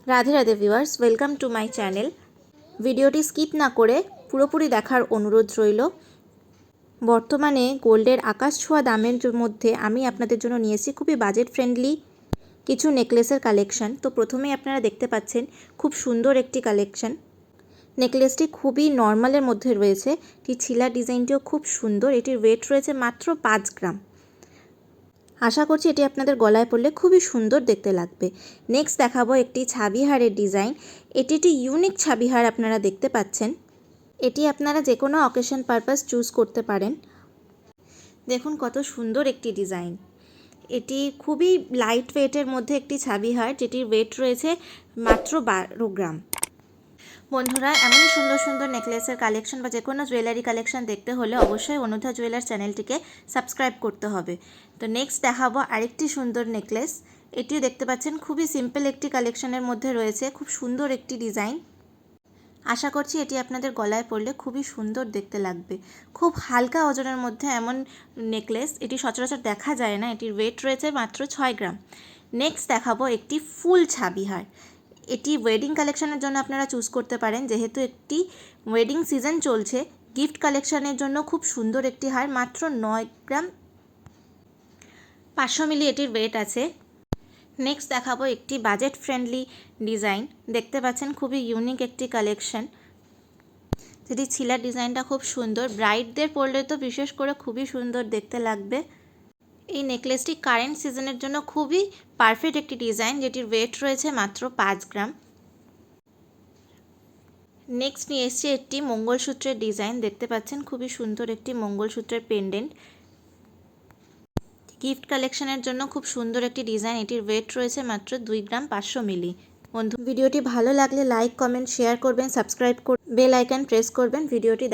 Radhe Radhe viewers, welcome to my channel. ভিডিওটি skip না করে পুরোপুরি দেখার অনুরোধ রইল। বর্তমানে গোল্ডের আকাশ ছোঁয়া দামের মধ্যে আমি আপনাদের জন্য নিয়ে এসেছি খুবই বাজেট ফ্রেন্ডলি কিছু নেকলেসের কালেকশন। তো প্রথমেই আপনারা দেখতে পাচ্ছেন খুব সুন্দর একটি কালেকশন। নেকলেসটি খুবই নর্মালের মধ্যে রয়েছে। এটি ছিলা ডিজাইনটিও খুব সুন্দর। এটির ওয়েট রয়েছে মাত্র 5 গ্রাম। আশা করছি এটি আপনাদের গলায় পরলে খুবই সুন্দর দেখতে লাগবে। নেক্সট দেখাবো একটি ছাবিহারের ডিজাইন। এটি একটি ইউনিক ছাবিহার আপনারা দেখতে পাচ্ছেন। এটি আপনারা যে কোনো অকেশন পারপাস চুজ করতে পারেন। দেখুন কত সুন্দর একটি ডিজাইন। এটি খুবই লাইট ওয়েটের মধ্যে একটি ছাবিহার, যেটির ওয়েট রয়েছে মাত্র 12 গ্রাম। বন্ধুরা, এমনই সুন্দর সুন্দর নেকলেসের কালেকশন বা যে কোনো জুয়েলারি কালেকশন দেখতে হলে অবশ্যই অনুধা জুয়েলার চ্যানেলটিকে সাবস্ক্রাইব করতে হবে। তো নেক্সট দেখাবো আরেকটি সুন্দর নেকলেস। এটিও দেখতে পাচ্ছেন খুবই সিম্পল একটি কালেকশনের মধ্যে রয়েছে, খুব সুন্দর একটি ডিজাইন। আশা করছি এটি আপনাদের গলায় পরলে খুবই সুন্দর দেখতে লাগবে। খুব হালকা ওজনের মধ্যে এমন নেকলেস এটি সচরাচর দেখা যায় না। এটির ওয়েট রয়েছে মাত্র 6 গ্রাম। নেক্সট দেখাবো একটি ফুল ছাবিহার। এটি ওয়েডিং কালেকশনের জন্য আপনারা চুজ করতে পারেন, যেহেতু একটি ওয়েডিং সিজন চলছে। গিফট কালেকশনের জন্য খুব সুন্দর একটি হার, মাত্র 9 গ্রাম 500 মিলি এটির ওয়েট আছে। নেক্সট দেখাবো একটি বাজেট ফ্রেন্ডলি ডিজাইন। দেখতে পাচ্ছেন খুবই ইউনিক একটি কালেকশন, যেটি ছিলার ডিজাইনটা খুব সুন্দর। ব্রাইডদের পরলে তো বিশেষ করে খুবই সুন্দর দেখতে লাগবে। এই নেকলেসটি কারেন্ট সিজনের জন্য খুবই পারফেক্ট একটি ডিজাইন, যেটির ওয়েট রয়েছে মাত্র 5 গ্রাম। নেক্সট নিয়ে এসেছি একটি মঙ্গলসূত্রের ডিজাইন। দেখতে পাচ্ছেন খুবই সুন্দর একটি মঙ্গলসূত্রের পেন্ডেন্ট। গিফট কালেকশনের জন্য খুব সুন্দর একটি ডিজাইন। এটির ওয়েট রয়েছে মাত্র 2 গ্রাম 500 মিলি। বন্ধু, ভিডিওটি ভালো লাগলে লাইক, কমেন্ট, শেয়ার করবেন, সাবস্ক্রাইব করবেন, বেল আইকন প্রেস করবেন। ভিডিওটি